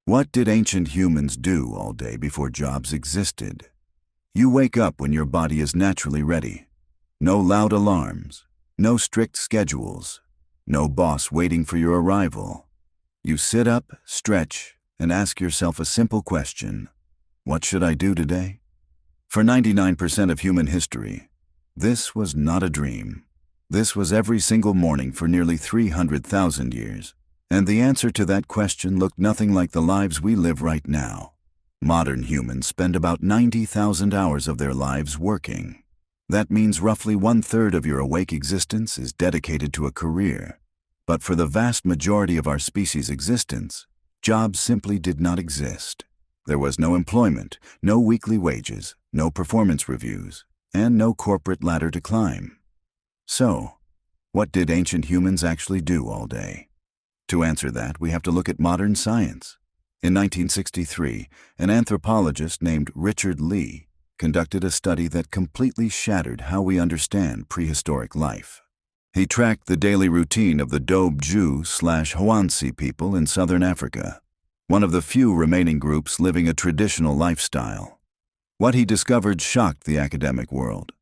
What did ancient humans do all day before jobs existed? You wake up when your body is naturally ready. No loud alarms, no strict schedules, no boss waiting for your arrival. You sit up, stretch, and ask yourself a simple question: what should I do today? For 99% of human history, this was not a dream. This was every single morning for nearly 300,000 years. And the answer to that question looked nothing like the lives we live right now. Modern humans spend about 90,000 hours of their lives working. That means roughly 1/3 of your awake existence is dedicated to a career. But for the vast majority of our species' existence, jobs simply did not exist. There was no employment, no weekly wages, no performance reviews, and no corporate ladder to climb. So, what did ancient humans actually do all day? To answer that, we have to look at modern science. In 1963, an anthropologist named Richard Lee conducted a study that completely shattered how we understand prehistoric life. He tracked the daily routine of the Dobju/Hoansi people in southern Africa, one of the few remaining groups living a traditional lifestyle. What he discovered shocked the academic world.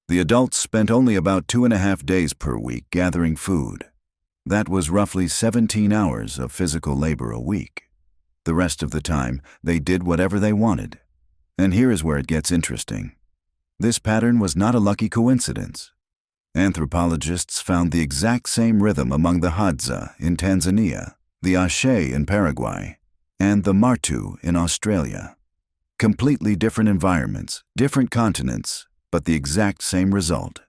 The adults spent only about 2.5 days per week gathering food. That was roughly 17 hours of physical labor a week. The rest of the time, they did whatever they wanted. And here is where it gets interesting. This pattern was not a lucky coincidence. Anthropologists found the exact same rhythm among the Hadza in Tanzania, the Ashe in Paraguay, and the Martu in Australia. Completely different environments, different continents, but the exact same result.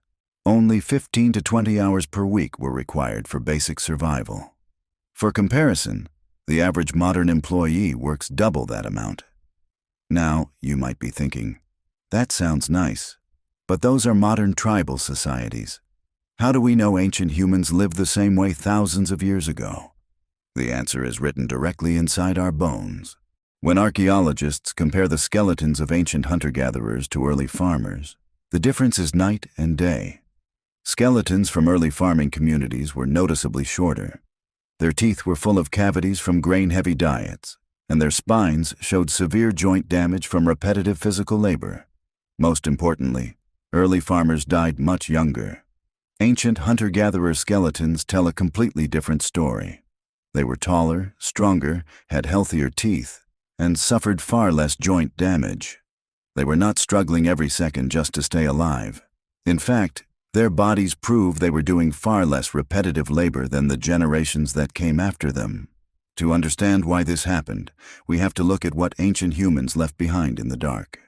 Only 15 to 20 hours per week were required for basic survival. For comparison, the average modern employee works double that amount. Now, you might be thinking, that sounds nice, but those are modern tribal societies. How do we know ancient humans lived the same way thousands of years ago? The answer is written directly inside our bones. When archaeologists compare the skeletons of ancient hunter-gatherers to early farmers, the difference is night and day. Skeletons from early farming communities were noticeably shorter. Their teeth were full of cavities from grain-heavy diets, and their spines showed severe joint damage from repetitive physical labor. Most importantly, early farmers died much younger. Ancient hunter-gatherer skeletons tell a completely different story. They were taller, stronger, had healthier teeth, and suffered far less joint damage. They were not struggling every second just to stay alive. In fact, their bodies prove they were doing far less repetitive labor than the generations that came after them. To understand why this happened, we have to look at what ancient humans left behind in the dark.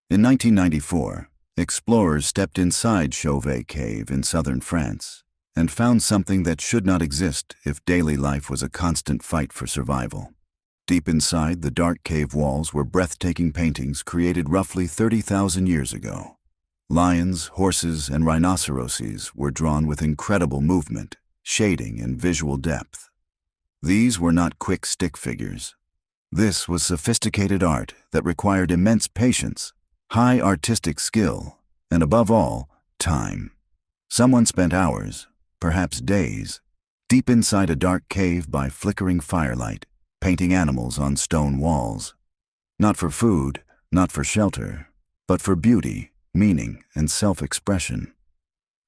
In 1994, explorers stepped inside Chauvet Cave in southern France and found something that should not exist if daily life was a constant fight for survival. Deep inside, the dark cave walls were breathtaking paintings created roughly 30,000 years ago. Lions, horses, and rhinoceroses were drawn with incredible movement, shading, and visual depth. These were not quick stick figures. This was sophisticated art that required immense patience, high artistic skill, and above all, time. Someone spent hours, perhaps days, deep inside a dark cave by flickering firelight, painting animals on stone walls. Not for food, not for shelter, but for beauty, meaning, and self-expression.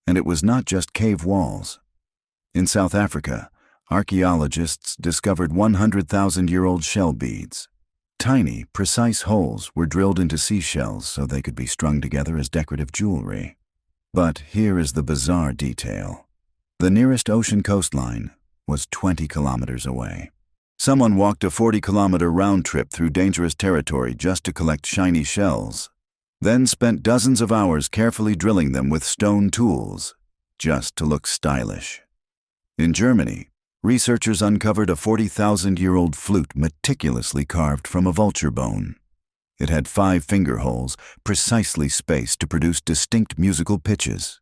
And it was not just cave walls. In South Africa, archaeologists discovered 100,000-year-old shell beads. Tiny, precise holes were drilled into seashells so they could be strung together as decorative jewelry. But here is the bizarre detail. The nearest ocean coastline was 20 kilometers away. Someone walked a 40-kilometer round trip through dangerous territory just to collect shiny shells, then spent dozens of hours carefully drilling them with stone tools, just to look stylish. In Germany, researchers uncovered a 40,000-year-old flute meticulously carved from a vulture bone. It had 5 finger holes, precisely spaced to produce distinct musical pitches.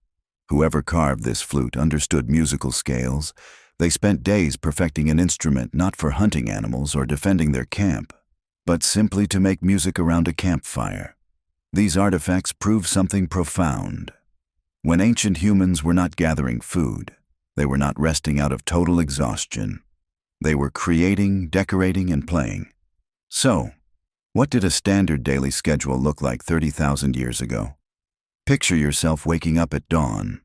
Whoever carved this flute understood musical scales. They spent days perfecting an instrument not for hunting animals or defending their camp, but simply to make music around a campfire. These artifacts prove something profound. When ancient humans were not gathering food, they were not resting out of total exhaustion. They were creating, decorating, and playing, So, what did a standard daily schedule look like 30,000 years ago? Picture yourself waking up at dawn.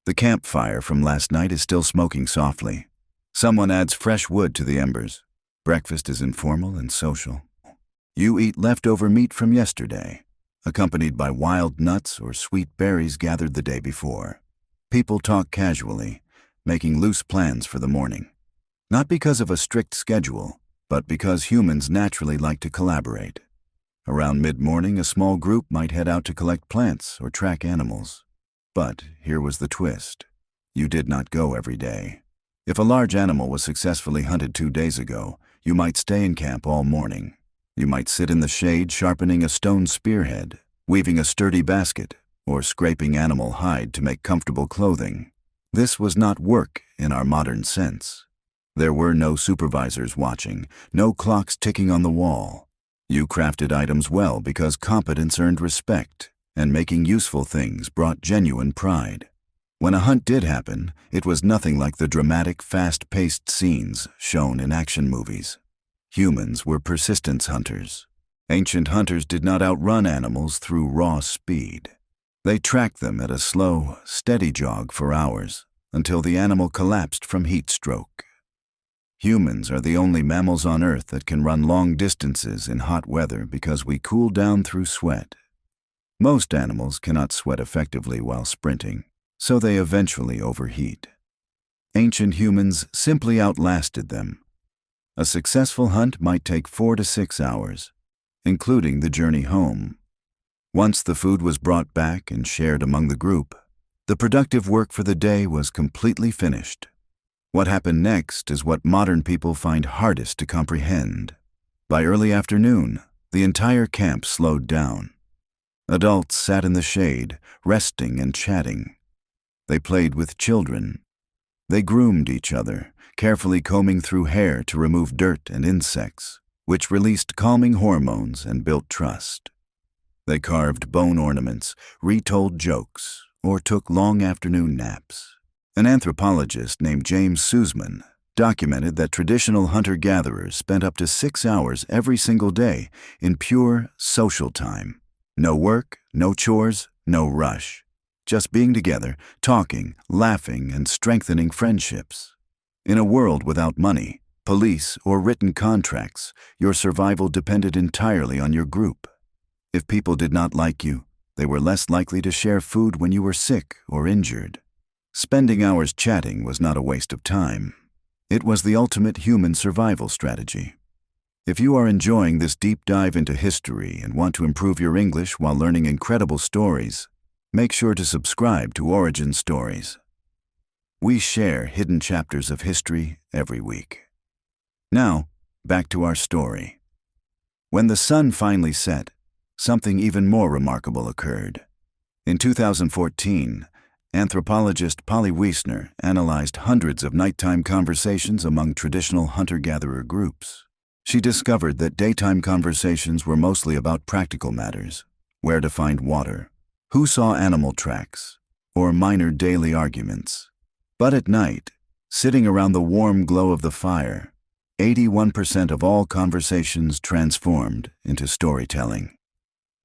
The campfire from last night is still smoking softly. Someone adds fresh wood to the embers. Breakfast is informal and social. You eat leftover meat from yesterday, accompanied by wild nuts or sweet berries gathered the day before. People talk casually, making loose plans for the morning. Not because of a strict schedule, but because humans naturally like to collaborate. Around mid-morning, a small group might head out to collect plants or track animals. But here was the twist. You did not go every day. If a large animal was successfully hunted 2 days ago, you might stay in camp all morning. You might sit in the shade sharpening a stone spearhead, weaving a sturdy basket, or scraping animal hide to make comfortable clothing. This was not work in our modern sense. There were no supervisors watching, no clocks ticking on the wall. You crafted items well because competence earned respect, and making useful things brought genuine pride. When a hunt did happen, it was nothing like the dramatic, fast-paced scenes shown in action movies. Humans were persistence hunters. Ancient hunters did not outrun animals through raw speed. They tracked them at a slow, steady jog for hours, until the animal collapsed from heat stroke. Humans are the only mammals on Earth that can run long distances in hot weather because we cool down through sweat. Most animals cannot sweat effectively while sprinting, so they eventually overheat. Ancient humans simply outlasted them. A successful hunt might take 4 to 6 hours, including the journey home. Once the food was brought back and shared among the group, the productive work for the day was completely finished. What happened next is what modern people find hardest to comprehend. By early afternoon, the entire camp slowed down. Adults sat in the shade, resting and chatting. They played with children. They groomed each other, carefully combing through hair to remove dirt and insects, which released calming hormones and built trust. They carved bone ornaments, retold jokes, or took long afternoon naps. An anthropologist named James Sussman documented that traditional hunter-gatherers spent up to 6 hours every single day in pure social time. No work, no chores, no rush. Just being together, talking, laughing, and strengthening friendships. In a world without money, police, or written contracts, your survival depended entirely on your group. If people did not like you, they were less likely to share food when you were sick or injured. Spending hours chatting was not a waste of time. It was the ultimate human survival strategy. If you are enjoying this deep dive into history and want to improve your English while learning incredible stories, make sure to subscribe to Origin Stories. We share hidden chapters of history every week. Now, back to our story. When the sun finally set, something even more remarkable occurred. In 2014, anthropologist Polly Wiesner analyzed hundreds of nighttime conversations among traditional hunter-gatherer groups. She discovered that daytime conversations were mostly about practical matters: where to find water, who saw animal tracks, or minor daily arguments. But at night, sitting around the warm glow of the fire, 81% of all conversations transformed into storytelling.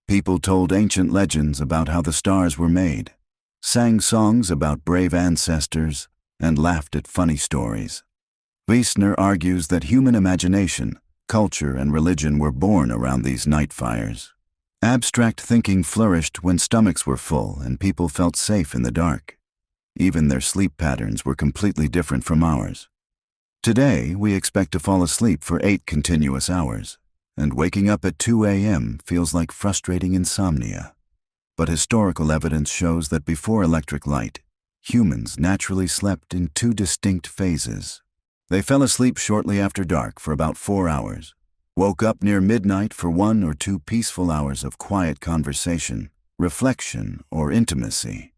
People told ancient legends about how the stars were made, sang songs about brave ancestors, and laughed at funny stories. Wiesner argues that human imagination, culture, and religion were born around these night fires. Abstract thinking flourished when stomachs were full and people felt safe in the dark. Even their sleep patterns were completely different from ours. Today, we expect to fall asleep for 8 continuous hours, and waking up at 2 a.m. feels like frustrating insomnia. But historical evidence shows that before electric light, humans naturally slept in 2 distinct phases. They fell asleep shortly after dark for about 4 hours, woke up near midnight for 1 or 2 peaceful hours of quiet conversation, reflection, or intimacy,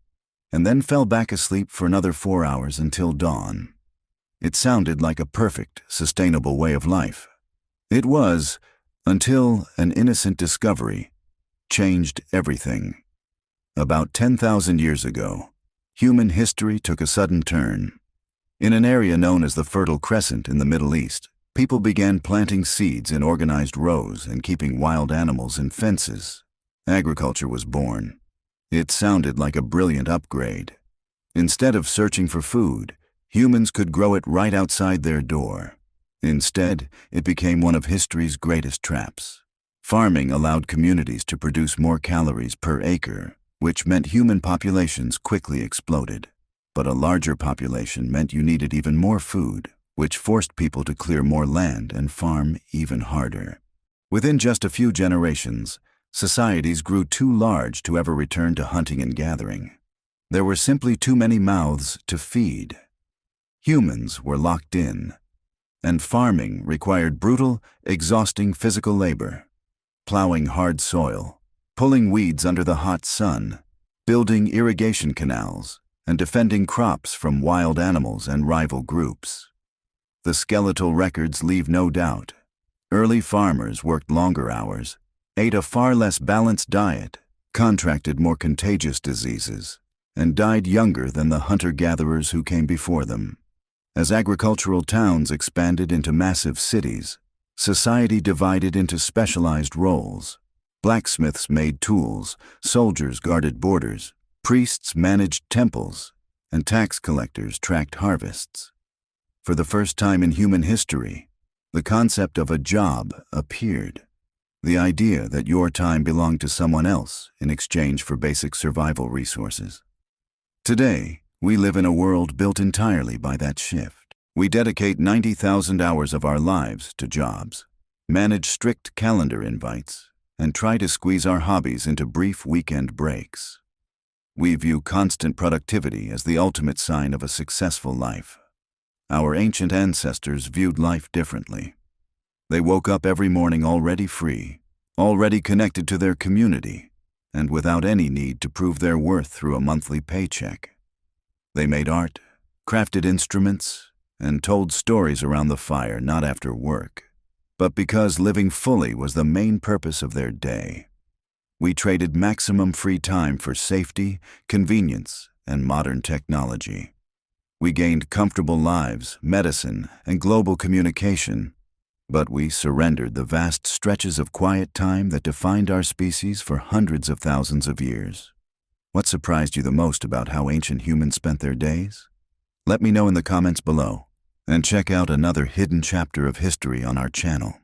and then fell back asleep for another 4 hours until dawn. It sounded like a perfect, sustainable way of life. It was, until an innocent discovery changed everything. About 10,000 years ago, human history took a sudden turn. In an area known as the Fertile Crescent in the Middle East, People began planting seeds in organized rows and keeping wild animals in fences. Agriculture was born. It sounded like a brilliant upgrade. Instead of searching for food, humans could grow it right outside their door. Instead, it became one of history's greatest traps. Farming allowed communities to produce more calories per acre, which meant human populations quickly exploded. But a larger population meant you needed even more food, which forced people to clear more land and farm even harder. Within just a few generations, societies grew too large to ever return to hunting and gathering. There were simply too many mouths to feed. Humans were locked in, and farming required brutal, exhausting physical labor. Plowing hard soil, pulling weeds under the hot sun, building irrigation canals, and defending crops from wild animals and rival groups. The skeletal records leave no doubt. Early farmers worked longer hours, ate a far less balanced diet, contracted more contagious diseases, and died younger than the hunter-gatherers who came before them. As agricultural towns expanded into massive cities, society divided into specialized roles. Blacksmiths made tools, soldiers guarded borders, priests managed temples, and tax collectors tracked harvests. For the first time in human history, the concept of a job appeared. The idea that your time belonged to someone else in exchange for basic survival resources. Today, we live in a world built entirely by that shift. We dedicate 90,000 hours of our lives to jobs, manage strict calendar invites, and try to squeeze our hobbies into brief weekend breaks. We view constant productivity as the ultimate sign of a successful life. Our ancient ancestors viewed life differently. They woke up every morning already free, already connected to their community, and without any need to prove their worth through a monthly paycheck. They made art, crafted instruments, and told stories around the fire not after work, but because living fully was the main purpose of their day. We traded maximum free time for safety, convenience, and modern technology. We gained comfortable lives, medicine, and global communication, but we surrendered the vast stretches of quiet time that defined our species for hundreds of thousands of years. What surprised you the most about how ancient humans spent their days? Let me know in the comments below, and check out another hidden chapter of history on our channel.